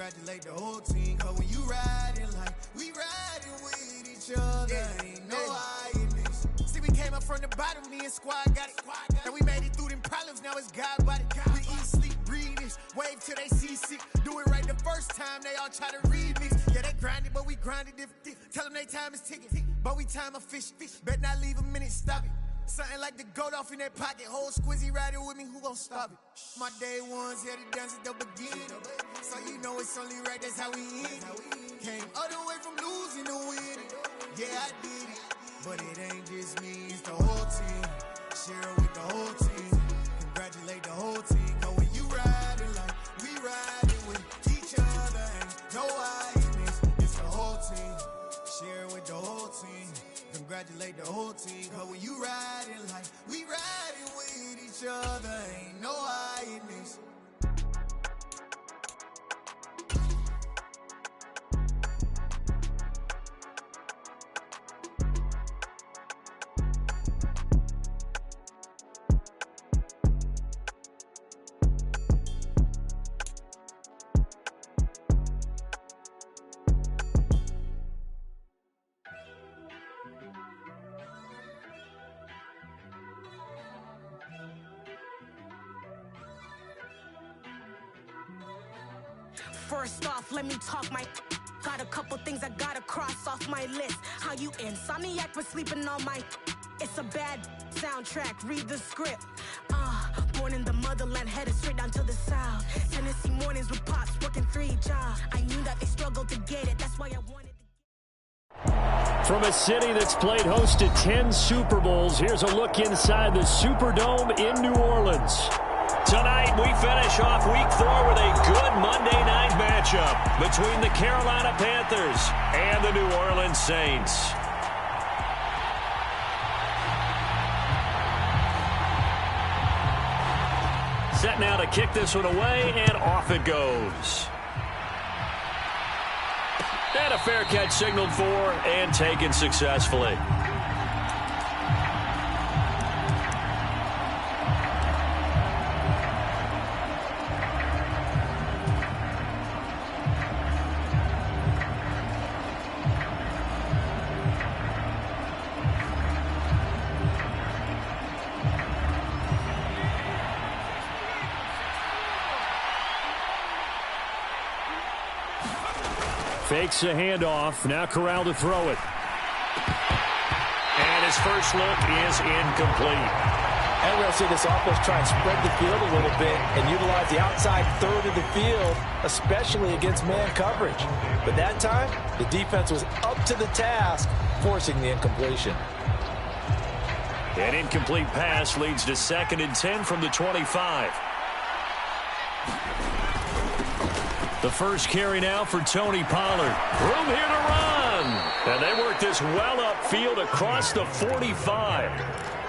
Congratulate the whole team, cause when you riding like we riding with each other, ain't no hiding this. See, we came up from the bottom, me and squad got it. And we made it through them problems, now it's God body. We eat, sleep, breathe this, wave till they see sick. Do it right the first time, they all try to remix. Yeah, they grinded, but we grinded different. Tell them they time is ticking, but we time a fish. Bet not leave a minute, stop it. Something like the goat off in that pocket. Whole squizzy riding with me, who gon' stop it? My day ones here to dance at the beginning. So you know it's only right, that's how we end. Came all the way from losing to winning. Yeah, I did it. But it ain't just me, it's the whole team. Share it with the whole team. Congratulate the whole team. Cause when you riding like we riding with each other, ain't no hiding, it's the whole team. Share it with the whole team. Congratulate the whole team. Cause when you riding like we riding with each other, ain't no hiding this. First off, let me talk my. Got a couple things I gotta cross off my list. How you insomniac for sleeping on my. It's a bad soundtrack, read the script. Born in the motherland, headed straight down to the south. Tennessee mornings with pops, working 3 jobs. I knew that they struggled to get it, that's why I wanted to. From a city that's played host to 10 Super Bowls, here's a look inside the Superdome in New Orleans. Tonight, we finish off Week 4 with a good Monday night matchup between the Carolina Panthers and the New Orleans Saints. Set now to kick this one away, and off it goes. And a fair catch signaled for and taken successfully. Fakes the handoff. Now Corral to throw it. And his first look is incomplete. And we'll see this offense try and spread the field a little bit and utilize the outside third of the field, especially against man coverage. But that time, the defense was up to the task, forcing the incompletion. An incomplete pass leads to 2nd and 10 from the 25. The first carry now for Tony Pollard. Room here to run. And they work this well upfield across the 45.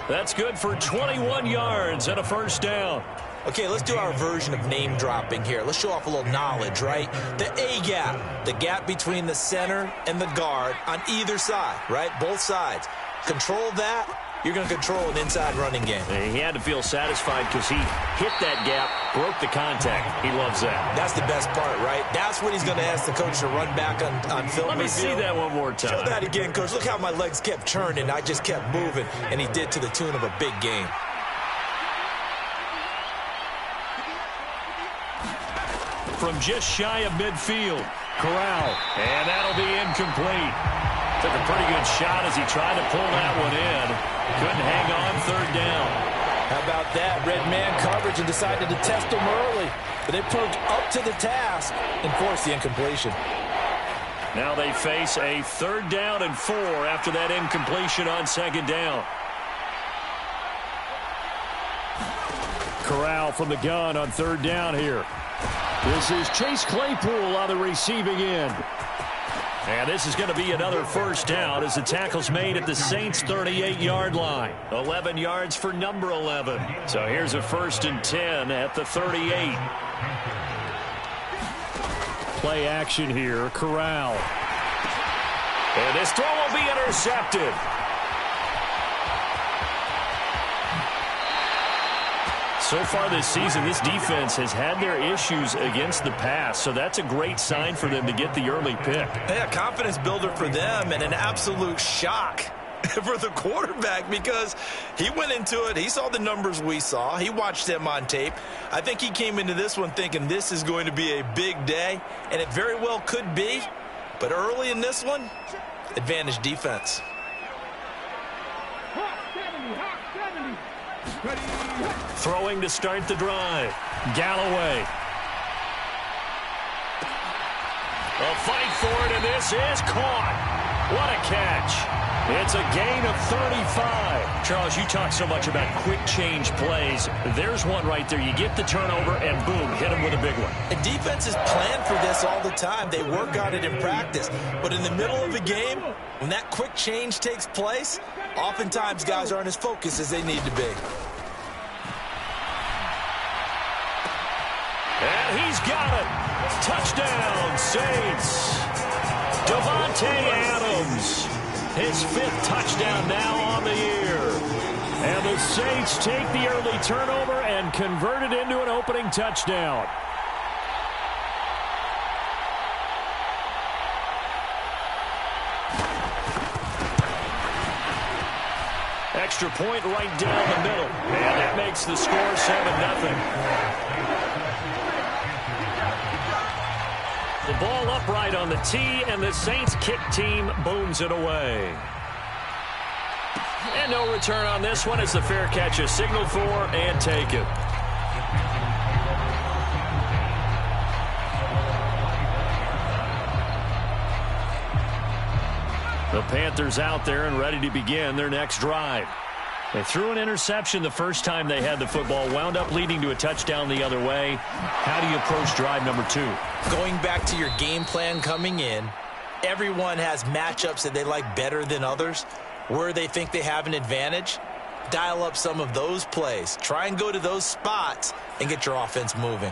That's good for 21 yards and a first down. Okay, let's do our version of name dropping here. Let's show off a little knowledge, right? The A gap, the gap between the center and the guard on either side, right? Both sides. Control that. You're going to control an inside running game. He had to feel satisfied because he hit that gap, broke the contact. He loves that. That's the best part, right? That's what he's going to ask the coach to run back on film. Let me see that one more time. Show that again, coach. Look how my legs kept churning. I just kept moving, and he did to the tune of a big game. From just shy of midfield, Corral. And that'll be incomplete. Took a pretty good shot as he tried to pull that one in. Couldn't hang on 3rd down. How about that? Red man coverage and decided to test him early. But they proved up to the task and forced the incompletion. Now they face a 3rd down and 4 after that incompletion on 2nd down. Corral from the gun on 3rd down here. This is Chase Claypool on the receiving end. And this is going to be another first down as the tackle's made at the Saints' 38-yard line. 11 yards for number 11. So here's a 1st and 10 at the 38. Play action here, Corral. And this throw will be intercepted. So far this season, this defense has had their issues against the pass, so that's a great sign for them to get the early pick. Yeah, confidence builder for them and an absolute shock for the quarterback because he went into it. He saw the numbers we saw. He watched them on tape. I think he came into this one thinking this is going to be a big day, and it very well could be. But early in this one, advantage defense. Throwing to start the drive. Galloway. A fight for it, and this is caught. What a catch. It's a gain of 35. Charles, you talk so much about quick change plays. There's one right there. You get the turnover, and boom, hit him with a big one. And defenses plan for this all the time. They work on it in practice. But in the middle of a game, when that quick change takes place, oftentimes guys aren't as focused as they need to be. And he's got it. Touchdown, Saints. Davante Adams. His 5th touchdown now on the year. And the Saints take the early turnover and convert it into an opening touchdown. Extra point right down the middle. And that makes the score 7-0. The ball upright on the tee, and the Saints kick team booms it away. And no return on this one as the fair catch is signaled for and taken. The Panthers out there and ready to begin their next drive. They threw an interception the first time they had the football, wound up leading to a touchdown the other way. How do you approach drive number 2? Going back to your game plan coming in, everyone has matchups that they like better than others. Where they think they have an advantage, dial up some of those plays. Try and go to those spots and get your offense moving.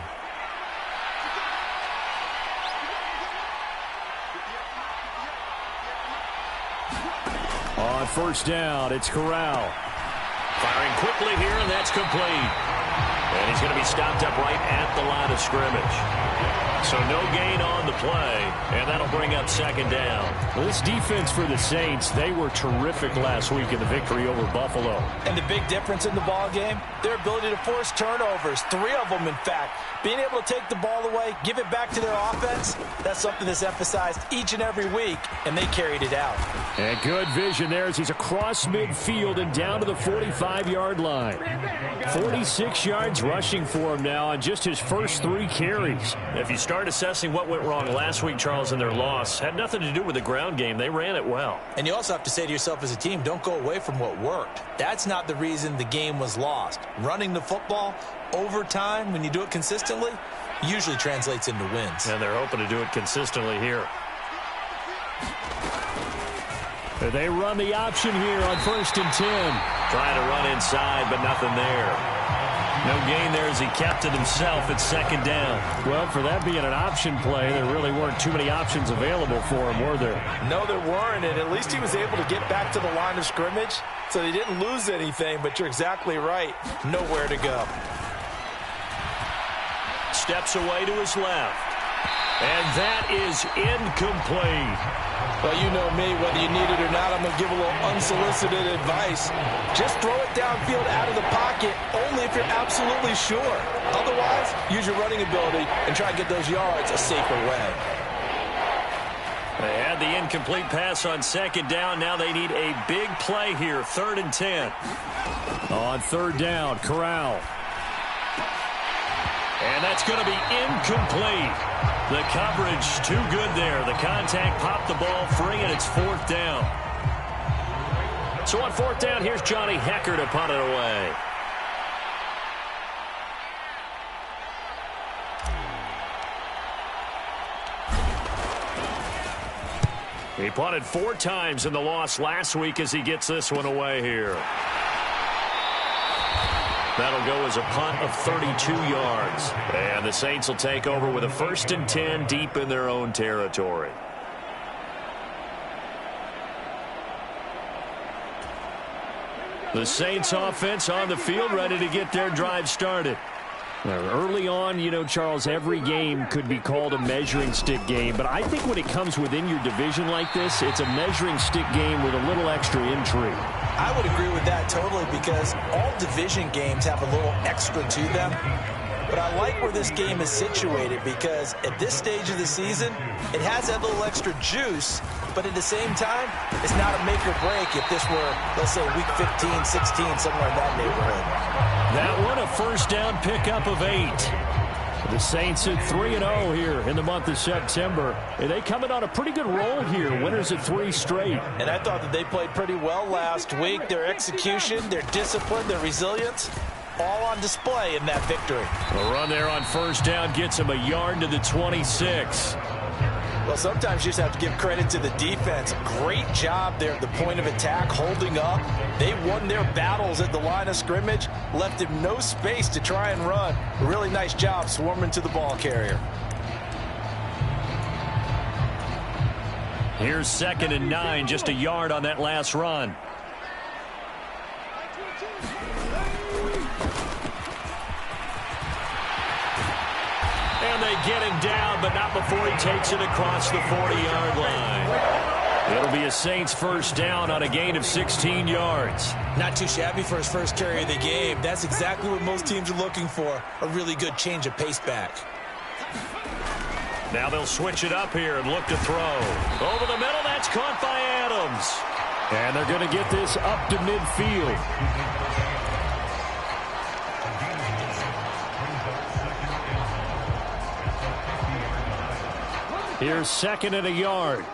On first down, it's Corral. Firing quickly here, and that's complete. And he's going to be stopped up right at the line of scrimmage. So no gain on the play, and that'll bring up second down. Well, this defense for the Saints, they were terrific last week in the victory over Buffalo. And the big difference in the ball game, their ability to force turnovers, 3 of them in fact. Being able to take the ball away, give it back to their offense, that's something that's emphasized each and every week, and they carried it out. And good vision there as he's across midfield and down to the 45-yard line. 46 yards rushing for him now on just his first 3 carries. If you start assessing what went wrong last week, Charles, in their loss, had nothing to do with the ground game. They ran it well. And you also have to say to yourself as a team, don't go away from what worked. That's not the reason the game was lost. Running the football over time, when you do it consistently, usually translates into wins. And they're hoping to do it consistently here. They run the option here on 1st and 10. Trying to run inside, but nothing there. No gain there as he kept it himself at second down. Well, for that being an option play, there really weren't too many options available for him, were there? No, there weren't, and at least he was able to get back to the line of scrimmage, so they didn't lose anything, but you're exactly right. Nowhere to go. Steps away to his left. And that is incomplete. Well, you know me, whether you need it or not, I'm going to give a little unsolicited advice. Just throw it downfield out of the pocket, only if you're absolutely sure. Otherwise, use your running ability and try and get those yards a safer way. They had the incomplete pass on second down. Now they need a big play here, 3rd and 10. On 3rd down, Corral. And that's going to be incomplete. The coverage too good there. The contact popped the ball free, and it's 4th down. So on 4th down, here's Johnny Hecker to punt it away. He punted 4 times in the loss last week as he gets this one away here. That'll go as a punt of 32 yards. And the Saints will take over with a 1st and 10 deep in their own territory. The Saints offense on the field, ready to get their drive started. Early on, you know, Charles, every game could be called a measuring stick game. But I think when it comes within your division like this, it's a measuring stick game with a little extra intrigue. I would agree with that totally because all division games have a little extra to them. But I like where this game is situated because at this stage of the season, it has that little extra juice. But at the same time, it's not a make or break if this were, let's say, week 15, 16, somewhere in that neighborhood. That one a first down pickup of 8. The Saints at 3-0 here in the month of September. And they coming on a pretty good roll here. Winners of 3 straight. And I thought that they played pretty well last week. Their execution, their discipline, their resilience, all on display in that victory. A run there on first down gets him a yard to the 26. Well, sometimes you just have to give credit to the defense. Great job there at the point of attack, holding up. They won their battles at the line of scrimmage, left him no space to try and run. A really nice job swarming to the ball carrier. Here's 2nd and 9, just a yard on that last run. And they get him down, but not before he takes it across the 40-yard line. It'll be a Saints first down on a gain of 16 yards. Not too shabby for his first carry of the game. That's exactly what most teams are looking for, a really good change of pace back. Now they'll switch it up here and look to throw. Over the middle, that's caught by Adams. And they're going to get this up to midfield. Here's 2nd and a yard.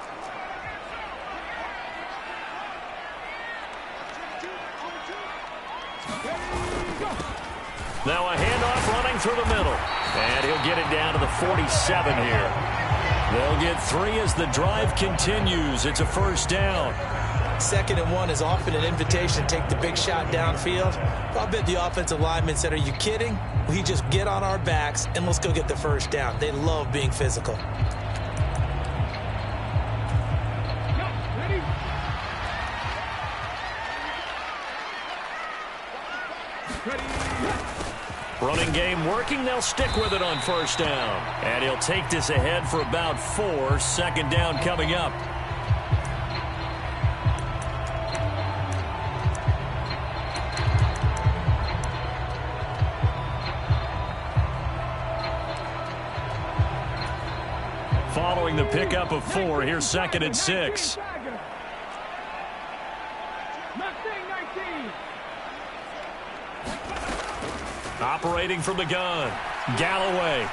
Now a handoff running through the middle. And he'll get it down to the 47 here. They'll get 3 as the drive continues. It's a first down. 2nd and 1 is often an invitation to take the big shot downfield. I bet the offensive lineman said, are you kidding? We just get on our backs and let's go get the first down. They love being physical. Running game working. They'll stick with it on first down. And he'll take this ahead for about 4. 2nd down coming up. Following the pickup of 4, here's 2nd and 6. Operating from the gun. Galloway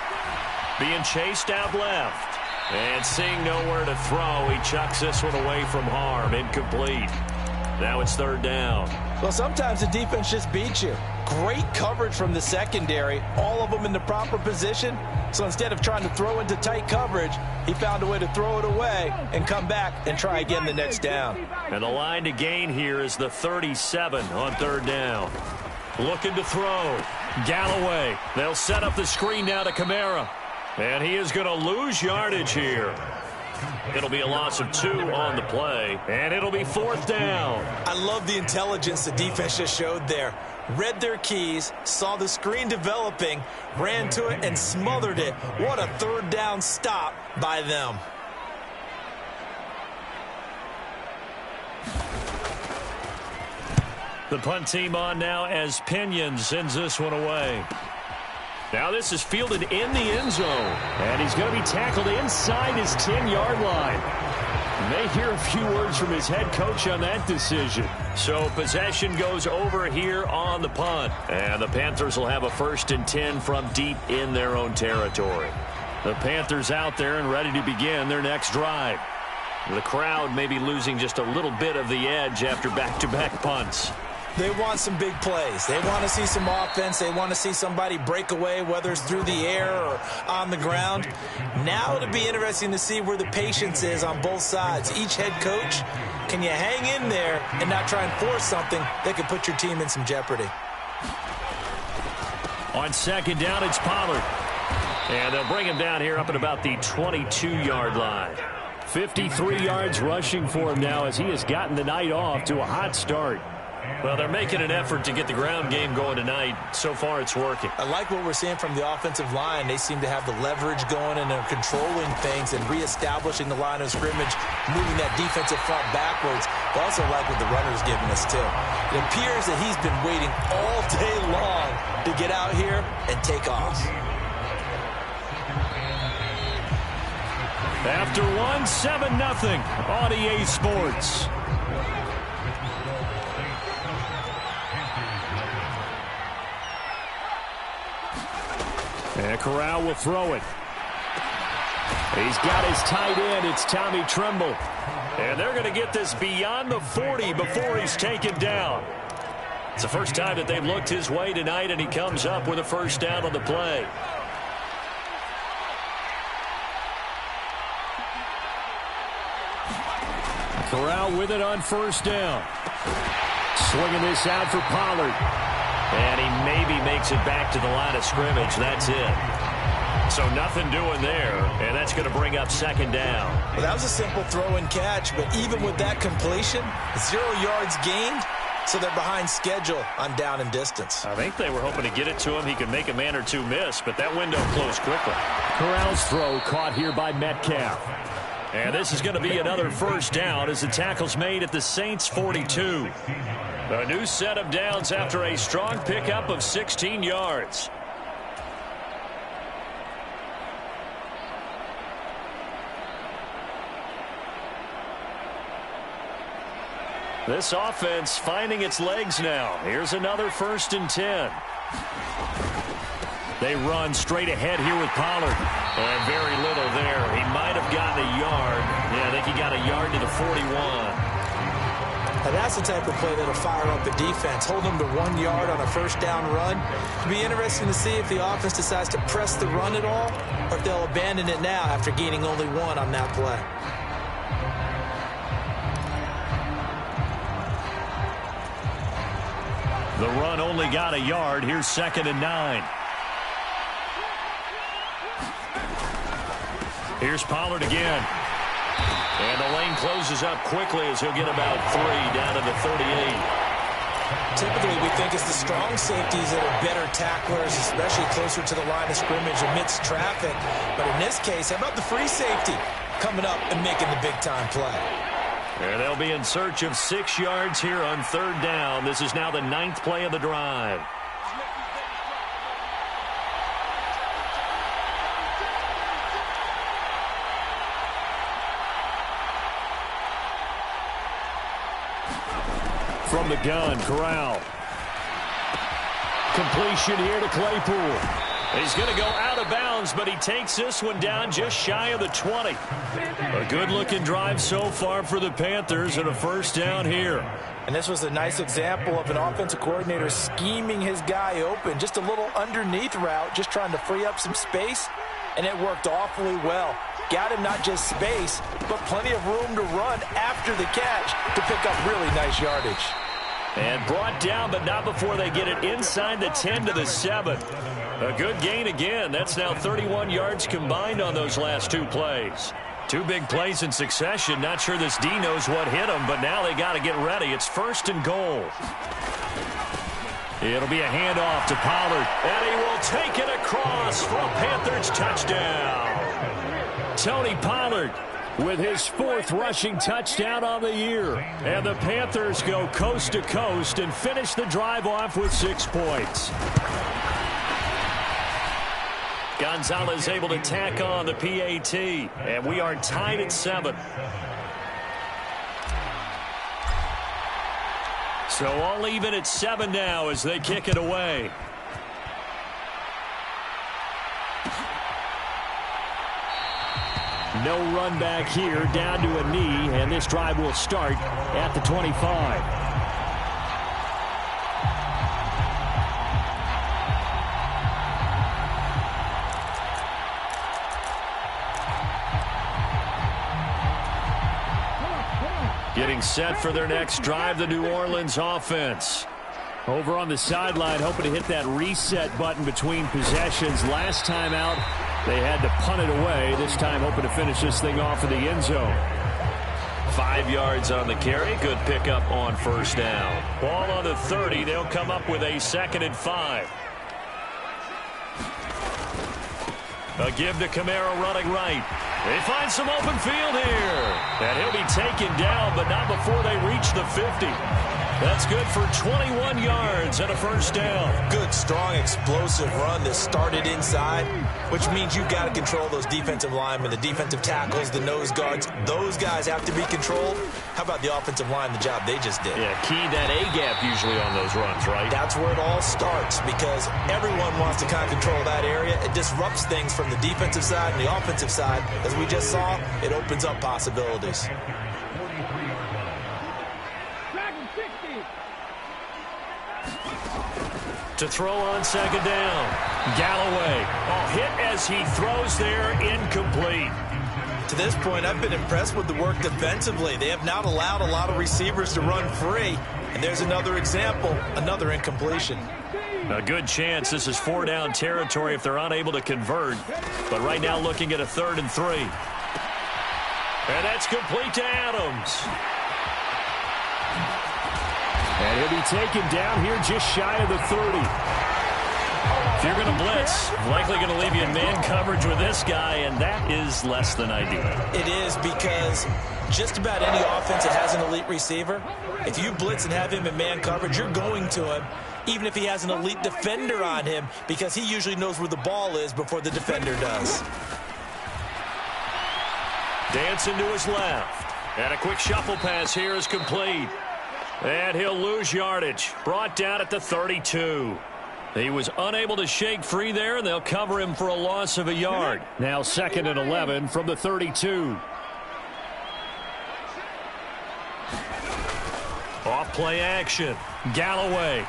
being chased out left. And seeing nowhere to throw, he chucks this one away from harm. Incomplete. Now it's 3rd down. Well, sometimes the defense just beats you. Great coverage from the secondary. All of them in the proper position. So instead of trying to throw into tight coverage, he found a way to throw it away and come back and try again the next down. And the line to gain here is the 37 on 3rd down. Looking to throw. Galloway. They'll set up the screen now to Kamara. And he is going to lose yardage here. It'll be a loss of 2 on the play. And it'll be 4th down. I love the intelligence the defense just showed there. Read their keys, saw the screen developing, ran to it, and smothered it. What a 3rd down stop by them. The punt team on now as Pinion sends this one away. Now this is fielded in the end zone. And he's going to be tackled inside his 10-yard line. May hear a few words from his head coach on that decision. So possession goes over here on the punt. And the Panthers will have a 1st and 10 from deep in their own territory. The Panthers out there and ready to begin their next drive. The crowd may be losing just a little bit of the edge after back-to-back punts. They want some big plays. They want to see some offense. They want to see somebody break away, whether it's through the air or on the ground. Now it'll be interesting to see where the patience is on both sides. Each head coach, can you hang in there and not try and force something that could put your team in some jeopardy? On 2nd down, it's Pollard. And they'll bring him down here up at about the 22-yard line. 53 yards rushing for him now as he has gotten the night off to a hot start. Well, they're making an effort to get the ground game going tonight. So far, it's working. I like what we're seeing from the offensive line. They seem to have the leverage going, and they're controlling things and reestablishing the line of scrimmage, moving that defensive front backwards. I also like what the runner's giving us, too. It appears that he's been waiting all day long to get out here and take off. After one, 7-0 on EA Sports. And Corral will throw it. He's got his tight end. It's Tommy Tremble. And they're going to get this beyond the 40 before he's taken down. It's the first time that they've looked his way tonight, and he comes up with a first down on the play. Corral with it on first down. Swinging this out for Pollard. And he maybe makes it back to the line of scrimmage. That's it. So nothing doing there, and that's going to bring up second down. Well, that was a simple throw and catch, but even with that completion, 0 yards gained, so they're behind schedule on down and distance. I think they were hoping to get it to him. He could make a man or two miss, but that window closed quickly. Corral's throw caught here by Metcalf. And this is going to be another first down as the tackle's made at the Saints' 42. A new set of downs after a strong pickup of 16 yards. This offense finding its legs now. Here's another 1st and 10. They run straight ahead here with Pollard. And very little there. He might have gotten a yard. Yeah, I think he got a yard to the 41. Now that's the type of play that'll fire up the defense. Hold them to 1 yard on a first down run. It'll be interesting to see if the offense decides to press the run at all, or if they'll abandon it now after gaining only 1 on that play. The run only got a yard. Here's 2nd and 9. Here's Pollard again. And the lane closes up quickly as he'll get about 3 down to the 38. Typically, we think it's the strong safeties that are better tacklers, especially closer to the line of scrimmage amidst traffic. But in this case, how about the free safety coming up and making the big-time play? And they'll be in search of 6 yards here on 3rd down. This is now the 9th play of the drive. From the gun, Corral. Completion here to Claypool. He's going to go out of bounds, but he takes this one down just shy of the 20. A good-looking drive so far for the Panthers and a first down here. And this was a nice example of an offensive coordinator scheming his guy open. Just a little underneath route, just trying to free up some space, and it worked awfully well. Got him not just space, but plenty of room to run after the catch to pick up really nice yardage. And brought down, but not before they get it inside the 10 to the 7. A good gain again. That's now 31 yards combined on those last 2 plays. 2 big plays in succession. Not sure this D knows what hit him, but now they got to get ready. It's 1st and goal. It'll be a handoff to Pollard, and he will take it across for a Panthers touchdown. Tony Pollard with his 4th rushing touchdown on the year. And the Panthers go coast to coast and finish the drive off with 6 points. Gonzalez able to tack on the PAT, and we are tied at 7. So all even at 7 now as they kick it away. No run back here, down to a knee, and this drive will start at the 25. Getting set for their next drive, the New Orleans offense. Over on the sideline, hoping to hit that reset button between possessions. Last time out, they had to punt it away. This time hoping to finish this thing off in the end zone. 5 yards on the carry. Good pickup on first down. Ball on the 30. They'll come up with a 2nd and 5. A give to Kamara running right. They find some open field here. And he'll be taken down, but not before they reach the 50. That's good for 21 yards and a first down. Good, strong, explosive run that started inside, which means you've got to control those defensive linemen, the defensive tackles, the nose guards. Those guys have to be controlled. How about the offensive line, the job they just did? Yeah, key that A-gap usually on those runs, right? That's where it all starts because everyone wants to kind of control that area. It disrupts things from the defensive side and the offensive side. As we just saw, it opens up possibilities. To throw on 2nd down. Galloway. Hit as he throws there, incomplete. To this point, I've been impressed with the work defensively. They have not allowed a lot of receivers to run free. And there's another example, another incompletion. A good chance this is 4-down territory if they're unable to convert. But right now looking at a 3rd and 3. And that's complete to Adams. And he'll be taken down here just shy of the 30. If you're going to blitz, likely going to leave you in man coverage with this guy, and that is less than ideal. It is because just about any offense that has an elite receiver, if you blitz and have him in man coverage, you're going to him, even if he has an elite defender on him, because he usually knows where the ball is before the defender does. Dancing to his left. And a quick shuffle pass here is complete. And he'll lose yardage. Brought down at the 32. He was unable to shake free there, and they'll cover him for a loss of a yard. Now 2nd and 11 from the 32. Off play action. Galloway.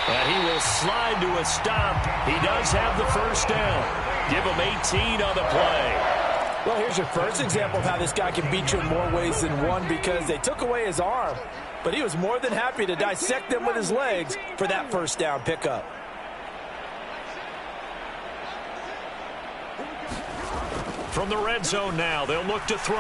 And he will slide to a stop. He does have the first down. Give him 18 on the play. Well, here's your first example of how this guy can beat you in more ways than one because they took away his arm, but he was more than happy to dissect them with his legs for that first down pickup. From the red zone now, they'll look to throw.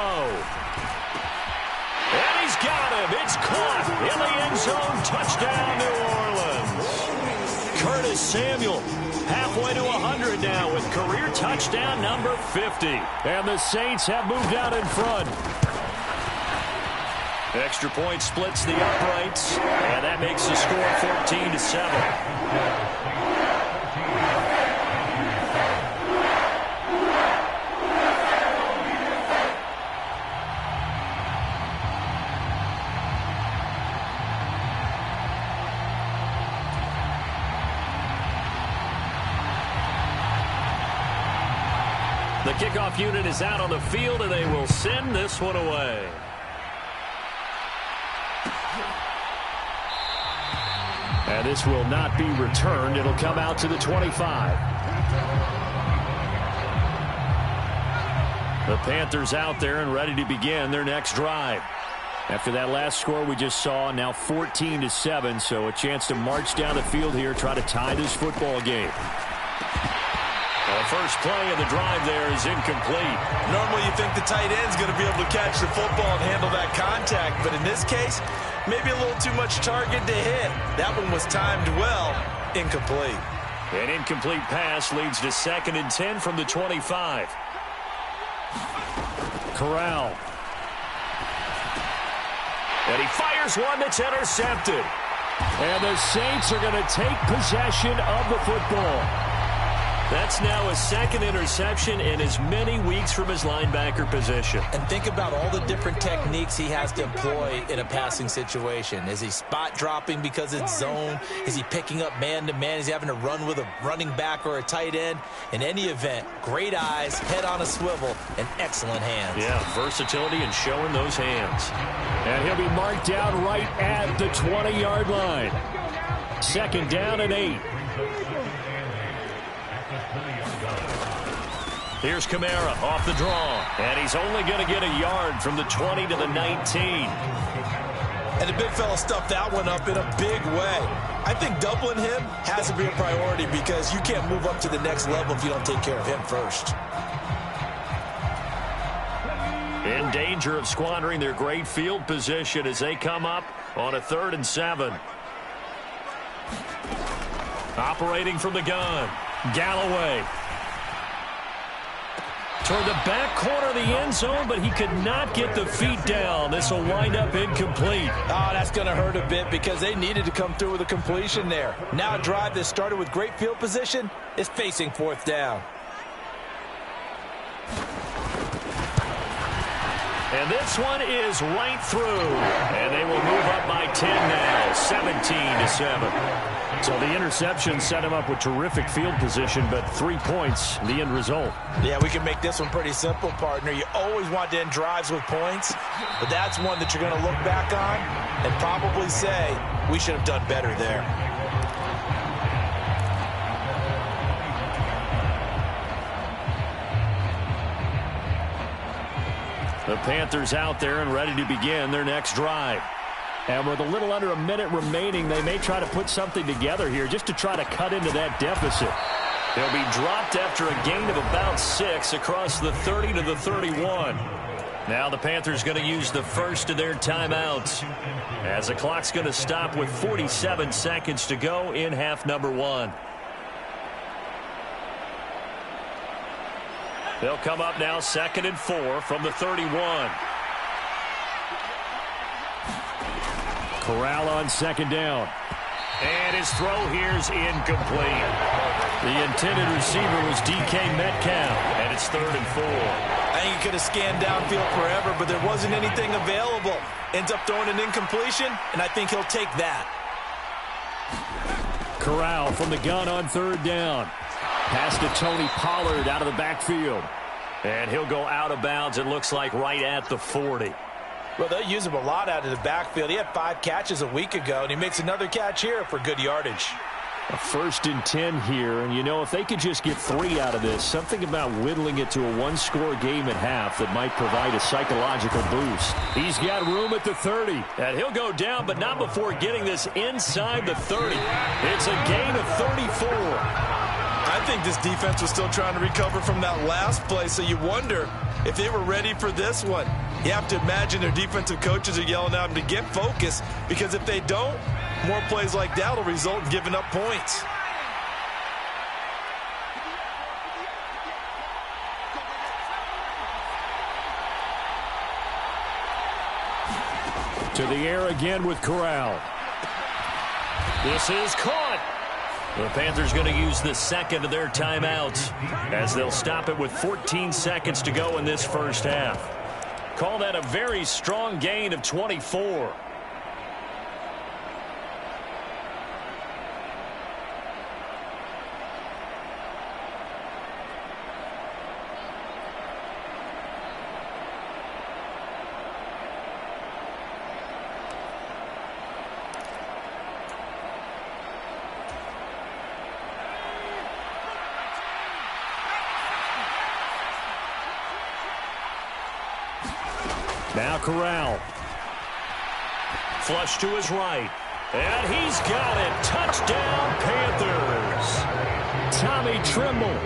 And he's got him. It's caught in the end zone. Touchdown, New Orleans. Curtis Samuel. Halfway to 100 now with career touchdown number 50. And the Saints have moved out in front. Extra point splits the uprights, and that makes the score 14-7. The kickoff unit is out on the field, and they will send this one away. And this will not be returned. It'll come out to the 25. The Panthers out there and ready to begin their next drive. After that last score we just saw, now 14-7, so a chance to march down the field here, try to tie this football game. The first play of the drive there is incomplete. Normally you think the tight end's going to be able to catch the football and handle that contact, but in this case, maybe a little too much target to hit. That one was timed well. Incomplete. An incomplete pass leads to 2nd and 10 from the 25. Corral. And he fires one that's intercepted. And the Saints are going to take possession of the football. That's now a 2nd interception in as many weeks from his linebacker position. And think about all the different techniques he has to employ in a passing situation. Is he spot dropping because it's zone? Is he picking up man-to-man? Is he having to run with a running back or a tight end? In any event, great eyes, head on a swivel, and excellent hands. Yeah, versatility and showing those hands. And he'll be marked down right at the 20-yard line. 2nd down and 8. Here's Kamara off the draw, and he's only going to get a yard from the 20 to the 19. And the big fella stuffed that one up in a big way. I think doubling him has to be a priority because you can't move up to the next level if you don't take care of him first. in danger of squandering their great field position as they come up on a 3rd and 7. Operating from the gun, Galloway. Toward the back corner of the end zone, but he could not get the feet down. This will wind up incomplete. Oh, that's going to hurt a bit because they needed to come through with a completion there. Now a drive that started with great field position is facing 4th down. And this one is right through. And they will move up by 10 now, 17-7. So the interception set him up with terrific field position, but 3 points, the end result. Yeah, we can make this one pretty simple, partner. You always want to end drives with points, but that's one that you're going to look back on and probably say, we should have done better there. The Panthers out there and ready to begin their next drive. And with a little under a minute remaining, they may try to put something together here just to try to cut into that deficit. They'll be dropped after a gain of about 6 across the 30 to the 31. Now the Panthers going to use the first of their timeouts as the clock's going to stop with 47 seconds to go in half number 1. They'll come up now 2nd and 4 from the 31. Corral on 2nd down. And his throw here's incomplete. The intended receiver was DK Metcalf. And it's 3rd and 4. I think he could have scanned downfield forever, but there wasn't anything available. Ends up throwing an incompletion, and I think he'll take that. Corral from the gun on 3rd down. Pass to Tony Pollard out of the backfield. And he'll go out of bounds, it looks like, right at the 40. Well, they'll use him a lot out of the backfield. He had 5 catches a week ago, and he makes another catch here for good yardage. A 1st and 10 here, and you know, if they could just get 3 out of this, something about whittling it to a 1-score game at half that might provide a psychological boost. He's got room at the 30. And he'll go down, but not before getting this inside the 30. It's a gain of 34. I think this defense was still trying to recover from that last play, so you wonder if they were ready for this one. You have to imagine their defensive coaches are yelling at them to get focused, because if they don't, more plays like that will result in giving up points. To the air again with Corral. This is caught. The Panthers going to use the 2nd of their timeouts as they'll stop it with 14 seconds to go in this first half. Call that a very strong gain of 24. Now Corral. Flush to his right. And he's got it. Touchdown, Panthers. Tommy Tremble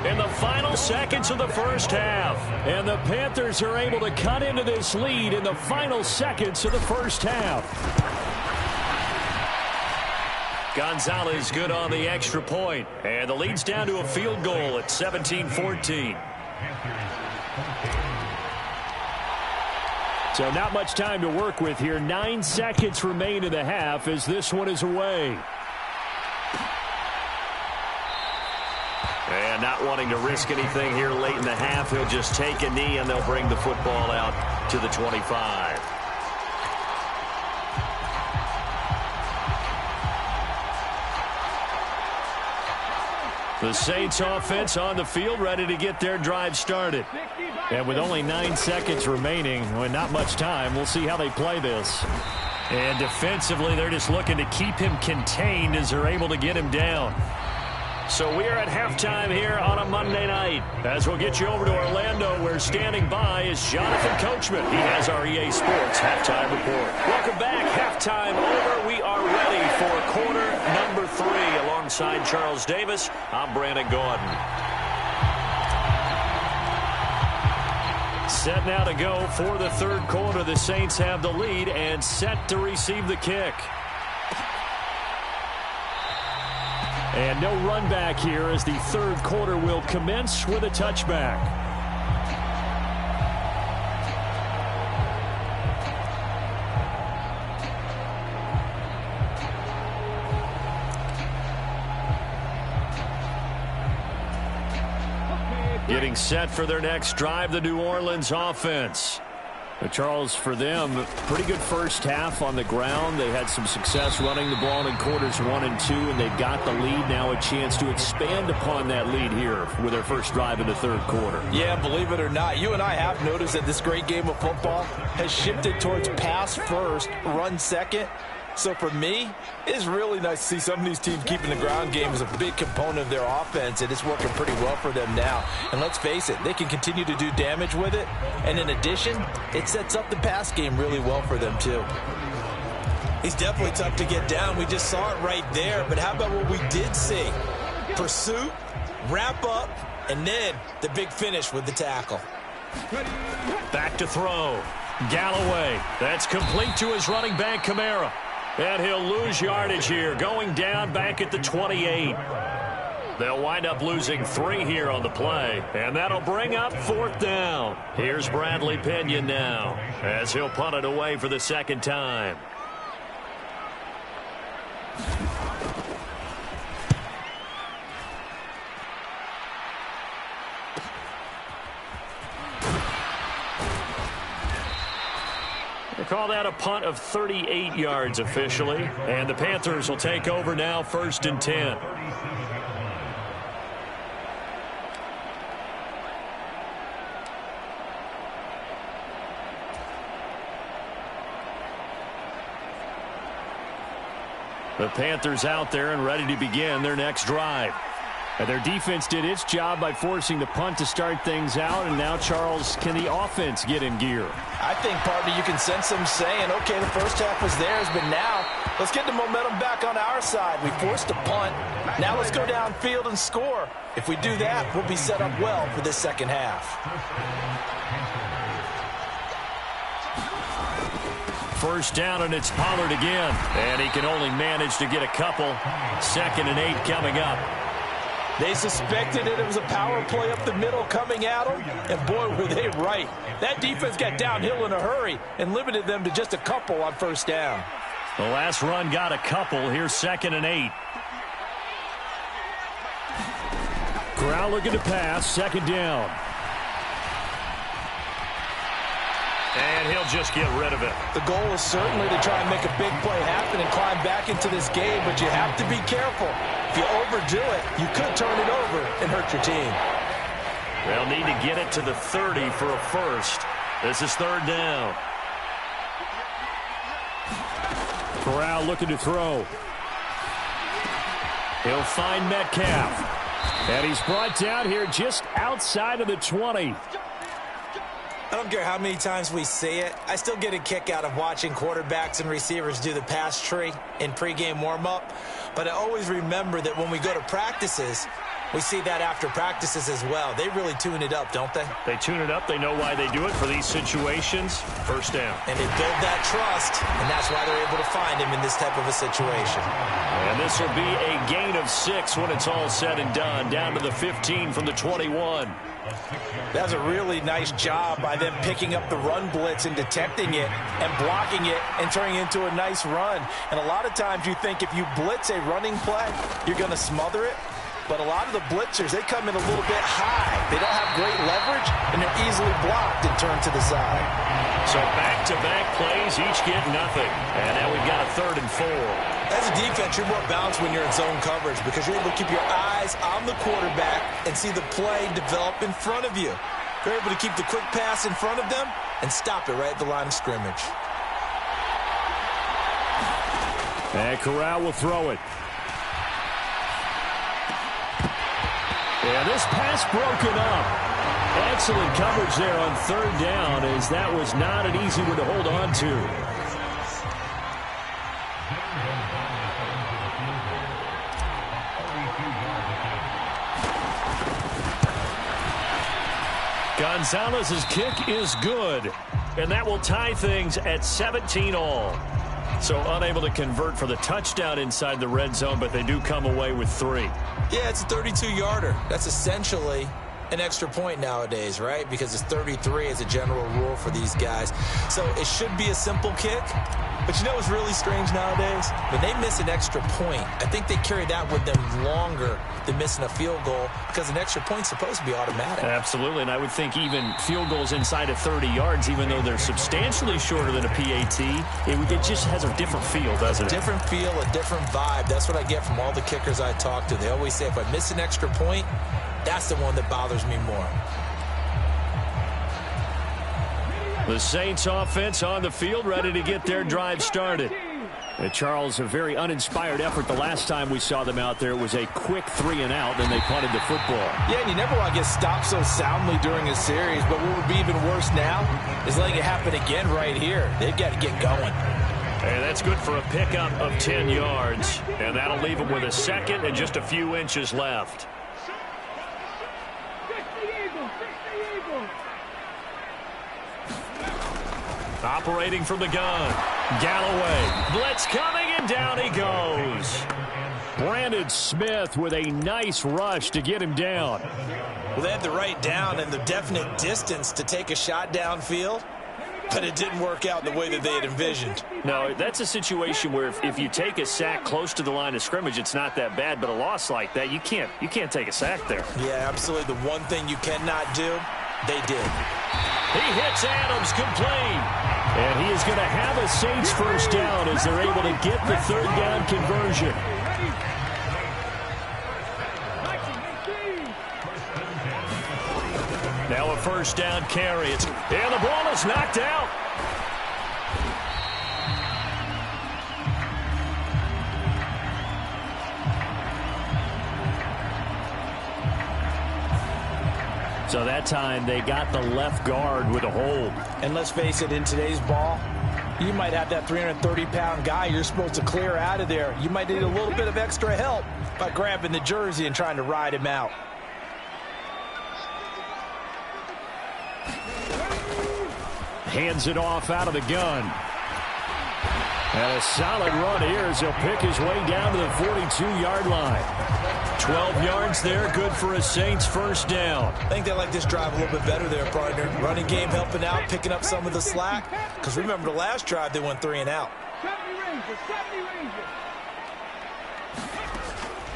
In the final seconds of the first half. And the Panthers are able to cut into this lead in the final seconds of the first half. Gonzalez good on the extra point. And the lead's down to a field goal at 17-14. So not much time to work with here. 9 seconds remain in the half as this one is away. And not wanting to risk anything here late in the half, he'll just take a knee and they'll bring the football out to the 25. The Saints offense on the field ready to get their drive started. And with only 9 seconds remaining, with not much time, we'll see how they play this. And defensively, they're just looking to keep him contained as they're able to get him down. So we are at halftime here on a Monday night. As we'll get you over to Orlando, where standing by is Jonathan Coachman. He has our EA Sports halftime report. Welcome back. Halftime over. We are ready for quarter number 3. Alongside Charles Davis, I'm Brandon Gordon. Set now to go for the third quarter. The Saints have the lead and set to receive the kick. And no run back here as the third quarter will commence with a touchback. Getting set for their next drive, the New Orleans offense. Charles, for them, pretty good first half on the ground. They had some success running the ball in quarters 1 and 2, and they got the lead. Now a chance to expand upon that lead here with their first drive in the third quarter. Yeah, believe it or not, you and I have noticed that this great game of football has shifted towards pass first, run second. So for me, it's really nice to see some of these teams keeping the ground game as a big component of their offense, and it's working pretty well for them now. And let's face it, they can continue to do damage with it. And in addition, it sets up the pass game really well for them too. He's definitely tough to get down. We just saw it right there. But how about what we did see? Pursuit, wrap up, and then the big finish with the tackle. Back to throw. Galloway. That's complete to his running back, Kamara. And he'll lose yardage here, going down back at the 28. They'll wind up losing 3 here on the play, and that'll bring up 4th down. Here's Bradley Pinion now, as he'll punt it away for the second time. They call that a punt of 38 yards officially. And the Panthers will take over now, 1st and 10. The Panthers out there and ready to begin their next drive. And their defense did its job by forcing the punt to start things out. And now, Charles, can the offense get in gear? I think, partner, you can sense them saying, okay, the first half was theirs, but now let's get the momentum back on our side. We forced a punt. Now let's go downfield and score. If we do that, we'll be set up well for this second half. First down, and it's Pollard again. And he can only manage to get a couple. 2nd and 8 coming up. They suspected it was a power play up the middle coming at them, and boy, were they right. That defense got downhill in a hurry and limited them to just a couple on first down. The last run got a couple. Here's 2nd and 8. Corral looking to pass. 2nd down. And he'll just get rid of it. The goal is certainly to try and make a big play happen and climb back into this game, but you have to be careful. If you overdo it, you could turn it over and hurt your team. They'll need to get it to the 30 for a first. This is 3rd down. Corral looking to throw. He'll find Metcalf. And he's brought down here just outside of the 20. I don't care how many times we see it. I still get a kick out of watching quarterbacks and receivers do the pass tree in pregame warm-up. But I always remember that when we go to practices, we see that after practices as well. They really tune it up, don't they? They tune it up. They know why they do it for these situations. First down. And they build that trust, and that's why they're able to find him in this type of a situation. And this will be a gain of 6 when it's all said and done. Down to the 15 from the 21. That's a really nice job by them picking up the run blitz and detecting it and blocking it and turning it into a nice run. And a lot of times you think if you blitz a running play, you're going to smother it. But a lot of the blitzers, they come in a little bit high. They don't have great leverage, and they're easily blocked and turned to the side. So back-to-back plays, each get nothing. And now we've got a 3rd and 4. As a defense, you're more balanced when you're in zone coverage because you're able to keep your eyes on the quarterback and see the play develop in front of you. You're able to keep the quick pass in front of them and stop it right at the line of scrimmage. And Corral will throw it. Yeah, this pass broken up. Excellent coverage there on 3rd down, as that was not an easy one to hold on to. Gonzalez's kick is good, and that will tie things at 17 all. So unable to convert for the touchdown inside the red zone, but they do come away with 3. Yeah, it's a 32-yarder. That's essentially an extra point nowadays, right? Because it's 33 as a general rule for these guys. So it should be a simple kick. But you know what's really strange nowadays? When they miss an extra point, I think they carry that with them longer than missing a field goal because an extra point's supposed to be automatic. Absolutely, and I would think even field goals inside of 30 yards, even though they're substantially shorter than a PAT, it just has a different feel, doesn't it? A different feel, a different vibe. That's what I get from all the kickers I talk to. They always say if I miss an extra point, that's the one that bothers me more. The Saints offense on the field, ready to get their drive started. And Charles, a very uninspired effort the last time we saw them out there. It was a quick 3-and-out, then they punted the football. Yeah, and you never want to get stopped so soundly during a series, but what would be even worse now is letting it happen again right here. They've got to get going. And that's good for a pickup of 10 yards, and that'll leave them with a second and just a few inches left. Operating from the gun, Galloway. Blitz coming, and down he goes. Brandon Smith with a nice rush to get him down. Well, they had the right down and the definite distance to take a shot downfield, but it didn't work out the way that they had envisioned. No, that's a situation where if you take a sack close to the line of scrimmage, it's not that bad, but a loss like that, you can't take a sack there. Yeah, absolutely. The one thing you cannot do, they did. He hits Adams complete. And he is going to have a Saints first down as they're able to get the third down conversion. Now a first down carry. And the ball is knocked out. So that time they got the left guard with a hold. And let's face it, in today's ball, you might have that 330-pound guy you're supposed to clear out of there. You might need a little bit of extra help by grabbing the jersey and trying to ride him out. Hands it off out of the gun. And a solid run here as he'll pick his way down to the 42-yard line. 12 yards there, good for a Saints first down. I think they like this drive a little bit better there, partner. Running game helping out, picking up some of the slack. Because remember the last drive, they went 3-and-out.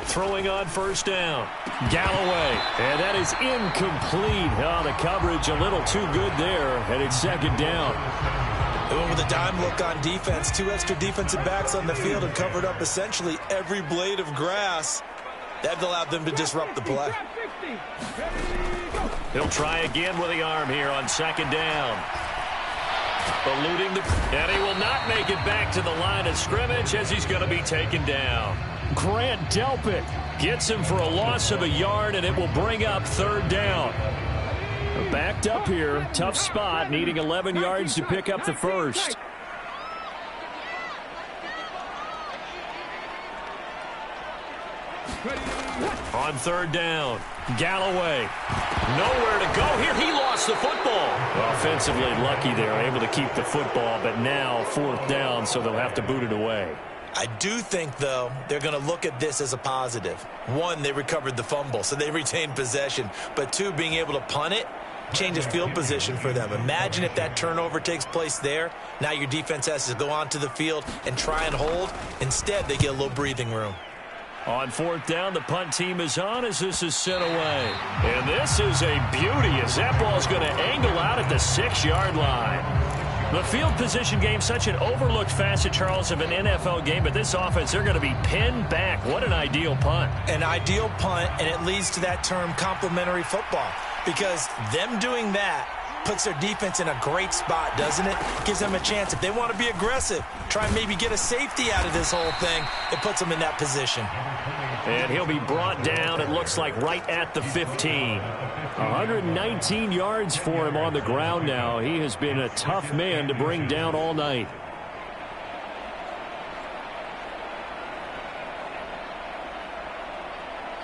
Throwing on first down. Galloway. And that is incomplete. Oh, the coverage a little too good there. And it's second down. They went with a dime look on defense. 2 extra defensive backs on the field and covered up essentially every blade of grass. That allowed them to disrupt the play. He'll try again with the arm here on second down. Eluding and he will not make it back to the line of scrimmage as he's going to be taken down. Grant Delpit gets him for a loss of a yard, and it will bring up third down. Backed up here, tough spot, needing 11 yards to pick up the first. On third down, Galloway. Nowhere to go here. He lost the football. Offensively lucky there, able to keep the football, but now fourth down, so they'll have to boot it away. I do think, though, they're going to look at this as a positive. One, they recovered the fumble, so they retained possession. But two, being able to punt it changes field position for them. Imagine if that turnover takes place there. Now your defense has to go onto the field and try and hold. Instead, they get a little breathing room. On fourth down, the punt team is on as this is sent away. And this is a beauty as that ball is going to angle out at the 6-yard line. The field position game, such an overlooked facet, Charles, of an NFL game, but this offense, they're going to be pinned back. What an ideal punt. An ideal punt, and it leads to that term complementary football, because them doing that puts their defense in a great spot, doesn't it? Gives them a chance. If they want to be aggressive, try and maybe get a safety out of this whole thing, it puts them in that position. And he'll be brought down, it looks like, right at the 15. 119 yards for him on the ground now. He has been a tough man to bring down all night.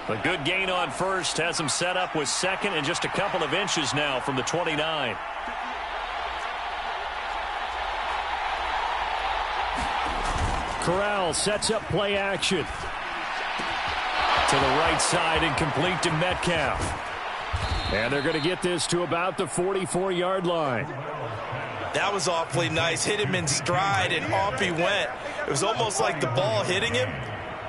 A good gain on first has him set up with second and just a couple of inches now from the 29. Corral sets up play action. To the right side, incomplete to Metcalf. And they're going to get this to about the 44-yard line. That was awfully nice. Hit him in stride, and off he went. It was almost like the ball hitting him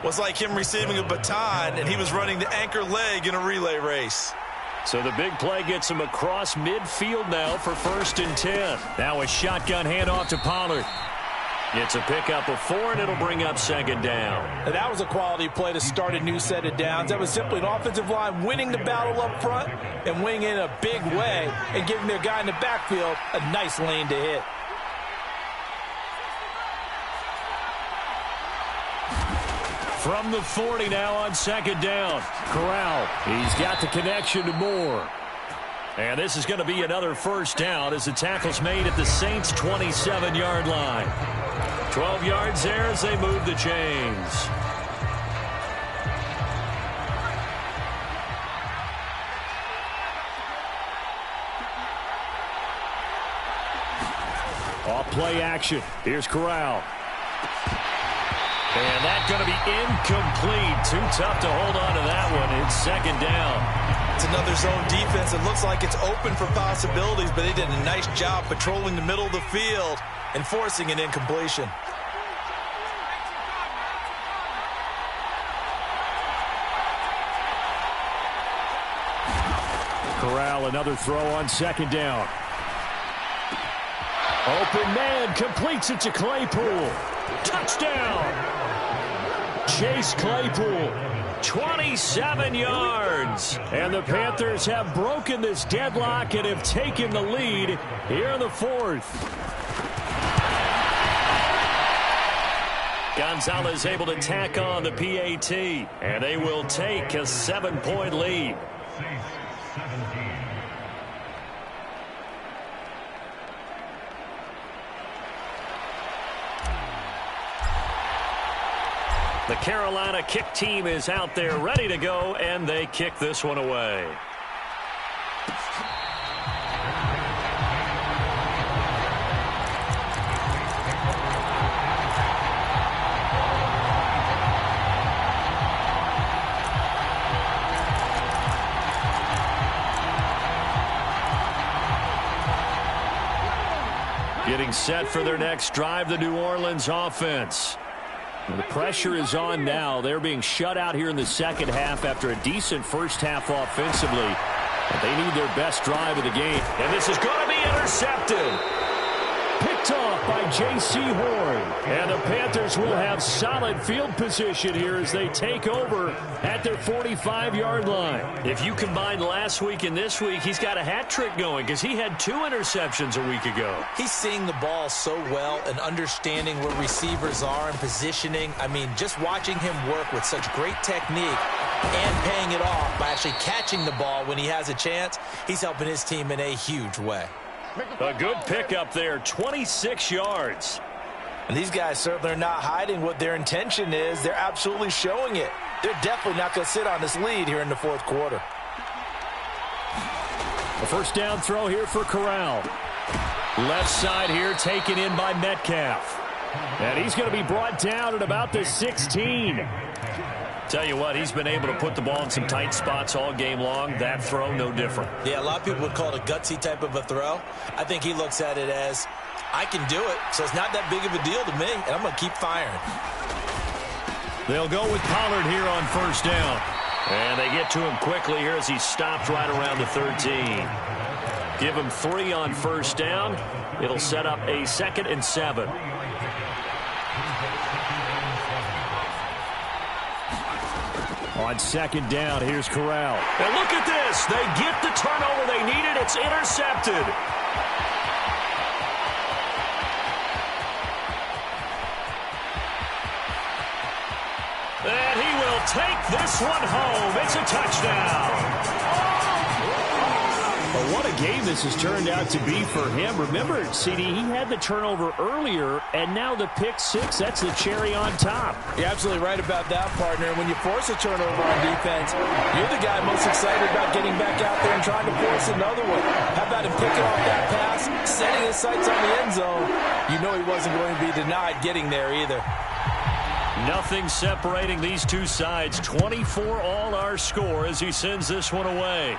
was like him receiving a baton, and he was running the anchor leg in a relay race. So the big play gets him across midfield now for 1st and 10. Now a shotgun handoff to Pollard. It's a pickup of 4, and it'll bring up 2nd down. And that was a quality play to start a new set of downs. That was simply an offensive line winning the battle up front and winning in a big way and giving their guy in the backfield a nice lane to hit. From the 40 now on 2nd down. Corral, he's got the connection to Moore. And this is going to be another 1st down as the tackle's made at the Saints' 27-yard line. 12 yards there as they move the chains. Off play action. Here's Corral. And that's going to be incomplete. Too tough to hold on to that one. It's 2nd down. It's another zone defense. It looks like it's open for possibilities, but they did a nice job patrolling the middle of the field and forcing an incompletion. Corral, another throw on 2nd down. Open man, completes it to Claypool. Touchdown! Chase Claypool, 27 yards. And the Panthers have broken this deadlock and have taken the lead here in the 4th. Gonzalez able to tack on the PAT, and they will take a 7-point lead. The Carolina kick team is out there ready to go, and they kick this one away. Getting set for their next drive, the New Orleans offense. The pressure is on now. They're being shut out here in the 2nd half after a decent 1st half offensively. But they need their best drive of the game. And this is going to be intercepted. Picked off by J.C. Horn. And the Panthers will have solid field position here as they take over at their 45-yard line. If you combine last week and this week, he's got a hat trick going because he had 2 interceptions a week ago. He's seeing the ball so well and understanding where receivers are and positioning. I mean, just watching him work with such great technique and paying it off by actually catching the ball when he has a chance, he's helping his team in a huge way. A good pickup there, 26 yards. And these guys certainly are not hiding what their intention is. They're absolutely showing it. They're definitely not going to sit on this lead here in the 4th quarter. A 1st down throw here for Corral. Left side here taken in by Metcalf. And he's going to be brought down at about the 16. Tell you what, he's been able to put the ball in some tight spots all game long. That throw, no different. Yeah, a lot of people would call it a gutsy type of a throw. I think he looks at it as, I can do it, so it's not that big of a deal to me, and I'm going to keep firing. They'll go with Pollard here on 1st down. And they get to him quickly here as he stopped right around the 13. Give him 3 on 1st down. It'll set up a 2nd and 7. On 2nd down, here's Corral. And look at this. They get the turnover they needed. It's intercepted. And he will take this one home. It's a touchdown. Well, what a game this has turned out to be for him. Remember, CD, he had the turnover earlier, and now the pick six, that's the cherry on top. You're absolutely right about that, partner. When you force a turnover on defense, you're the guy most excited about getting back out there and trying to force another one. How about him picking off that pass, setting his sights on the end zone? You know he wasn't going to be denied getting there either. Nothing separating these two sides. 24 all our score as he sends this one away.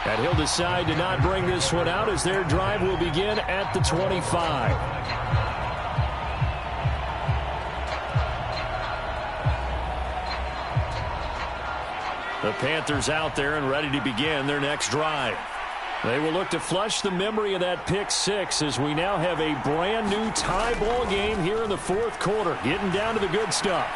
And he'll decide to not bring this one out as their drive will begin at the 25. The Panthers out there and ready to begin their next drive. They will look to flush the memory of that pick six as we now have a brand new tie ball game here in the fourth quarter. Getting down to the good stuff.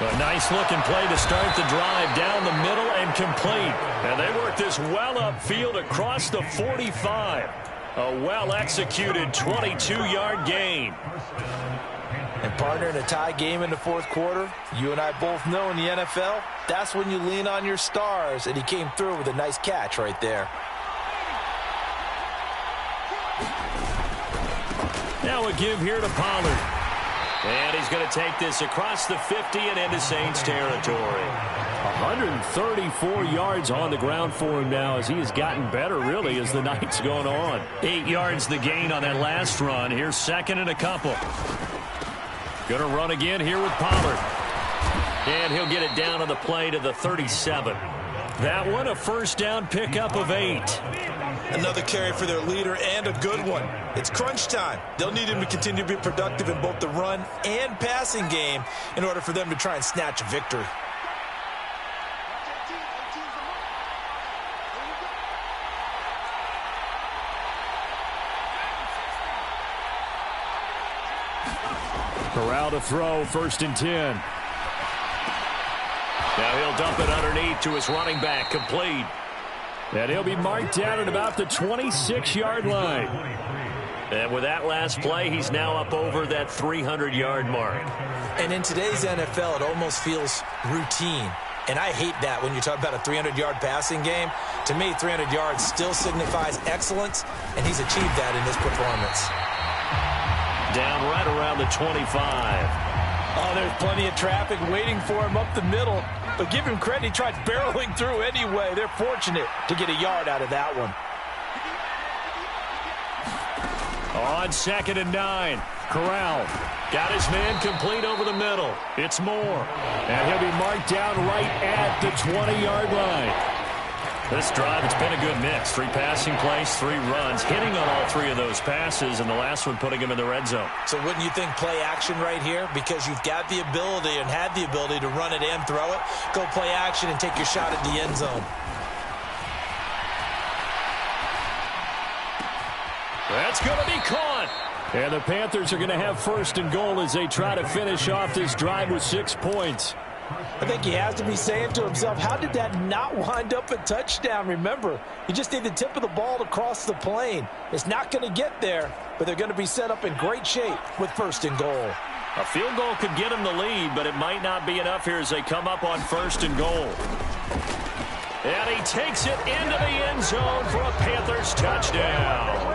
A nice looking play to start the drive down the middle and complete. And they work this well upfield across the 45. A well-executed 22-yard gain. And partner, in a tie game in the fourth quarter, you and I both know in the NFL, that's when you lean on your stars. And he came through with a nice catch right there. Now a give here to Pollard. And he's going to take this across the 50 and into Saints territory. 134 yards on the ground for him now as he has gotten better, really, as the night's gone on. 8 yards the gain on that last run. Here's second and a couple. Going to run again here with Pollard. And he'll get it down on the play to the 37. That one, a first down pickup of 8. Another carry for their leader and a good one. It's crunch time. They'll need him to continue to be productive in both the run and passing game in order for them to try and snatch a victory. Corral to throw, first and 10. Now he'll dump it underneath to his running back, complete. And he'll be marked down at about the 26-yard line. And with that last play, he's now up over that 300-yard mark. And in today's NFL, it almost feels routine. And I hate that when you talk about a 300-yard passing game. To me, 300 yards still signifies excellence, and he's achieved that in this performance. Down right around the 25. Oh, there's plenty of traffic waiting for him up the middle. But give him credit, he tried barreling through anyway. They're fortunate to get a yard out of that one. On second and 9, Corral got his man complete over the middle. It's Moore. And he'll be marked down right at the 20-yard line. This drive, it's been a good mix. 3 passing plays, 3 runs, hitting on all 3 of those passes, and the last one putting him in the red zone. So wouldn't you think play action right here? Because you've got the ability and had the ability to run it and throw it. Go play action and take your shot at the end zone. That's going to be caught. And the Panthers are going to have first and goal as they try to finish off this drive with 6 points. I think he has to be saying to himself, how did that not wind up a touchdown? Remember, you just need the tip of the ball to cross the plane. It's not going to get there, but they're going to be set up in great shape with first and goal. A field goal could get them the lead, but it might not be enough here as they come up on first and goal. And he takes it into the end zone for a Panthers touchdown.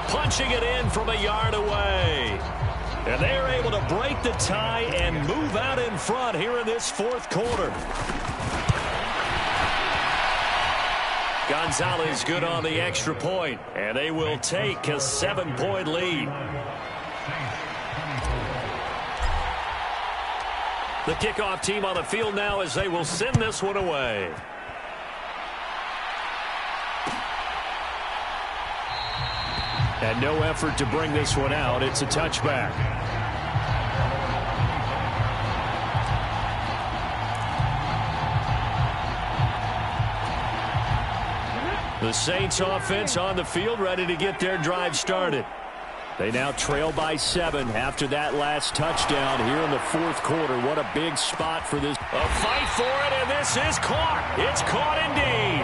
Punching it in from a yard away. And they are able to break the tie and move out in front here in this fourth quarter. Gonzalez good on the extra point, and they will take a 7-point lead. The kickoff team on the field now as they will send this one away. And no effort to bring this one out. It's a touchback. The Saints offense on the field ready to get their drive started. They now trail by 7 after that last touchdown here in the fourth quarter. What a big spot for this. A fight for it, and this is caught. It's caught indeed.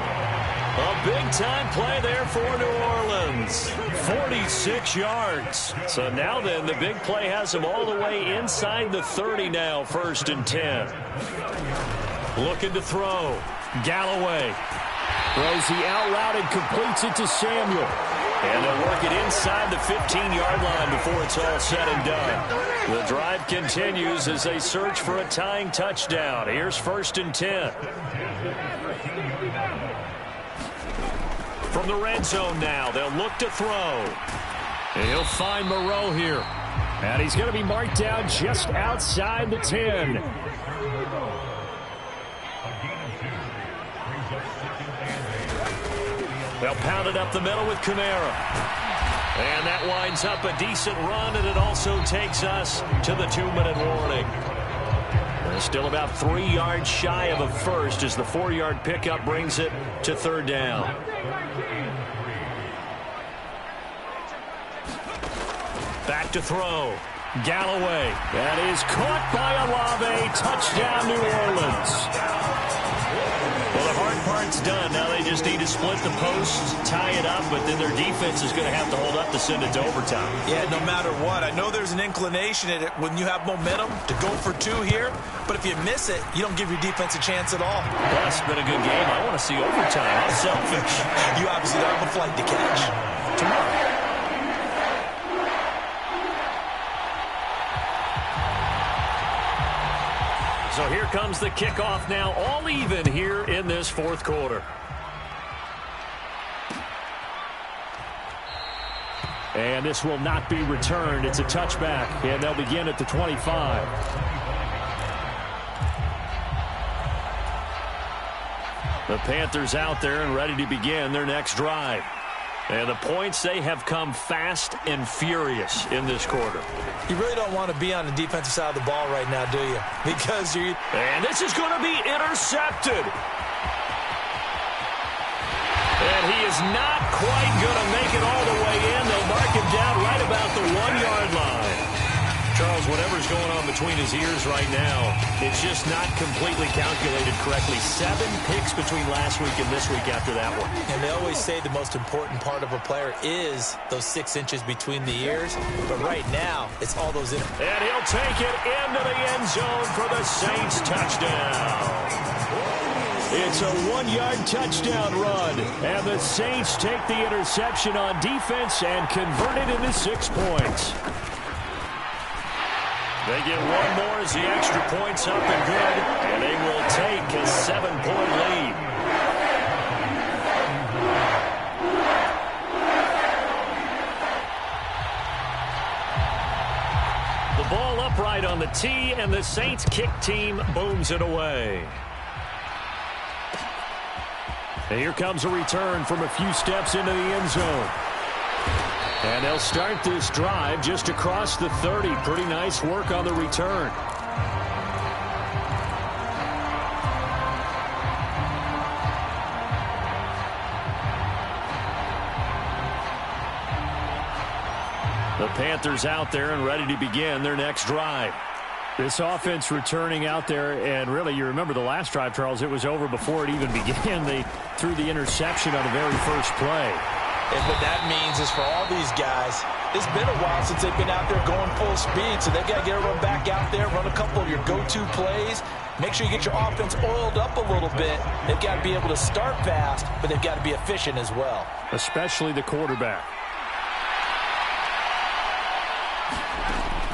A big-time play there for New Orleans. 46 yards. So now then, the big play has them all the way inside the 30 now, first and 10. Looking to throw. Galloway throws the out route and completes it to Samuel. And they'll work it inside the 15-yard line before it's all said and done. The drive continues as they search for a tying touchdown. Here's 1st and 10. From the red zone now, they'll look to throw. And he'll find Moreau here. And he's going to be marked down just outside the 10. They'll pound it up the middle with Kamara. And that winds up a decent run, and it also takes us to the 2-minute warning. They're still about 3 yards shy of a first as the 4-yard pickup brings it to 3rd down. Back to throw. Galloway. That is caught by Olave. Touchdown, New Orleans. Well, the hard part's done. Now they just need to split the posts, tie it up, but then their defense is going to have to hold up to send it to overtime. Yeah, no matter what. I know there's an inclination in it when you have momentum to go for 2 here, but if you miss it, you don't give your defense a chance at all. Well, it's been a good game. I want to see overtime. I'm selfish. You obviously don't have a flight to catch. Tomorrow. So here comes the kickoff now, all even here in this 4th quarter. And this will not be returned. It's a touchback, and they'll begin at the 25. The Panthers out there and ready to begin their next drive. And the points, they have come fast and furious in this quarter. You really don't want to be on the defensive side of the ball right now, do you? Because you're... And this is going to be intercepted. And he is not quite going to make it all the way in. They'll mark him down right about the 1-yard line. Charles, whatever's going on between his ears right now, it's just not completely calculated correctly. 7 picks between last week and this week after that one. And they always say the most important part of a player is those 6 inches between the ears. But right now, it's all those... And he'll take it into the end zone for the Saints touchdown. It's a 1-yard touchdown run. And the Saints take the interception on defense and convert it into 6 points. They get one more as the extra point's up and good, and they will take a 7-point lead. The ball upright on the tee, and the Saints kick team booms it away. And here comes a return from a few steps into the end zone. And they'll start this drive just across the 30. Pretty nice work on the return. The Panthers out there and ready to begin their next drive. This offense returning out there, and really, you remember the last drive, Charles, it was over before it even began. They threw the interception on the very first play. And what that means is for all these guys, it's been a while since they've been out there going full speed, so they've got to get everyone back out there, run a couple of your go-to plays, make sure you get your offense oiled up a little bit. They've got to be able to start fast, but they've got to be efficient as well. Especially the quarterback.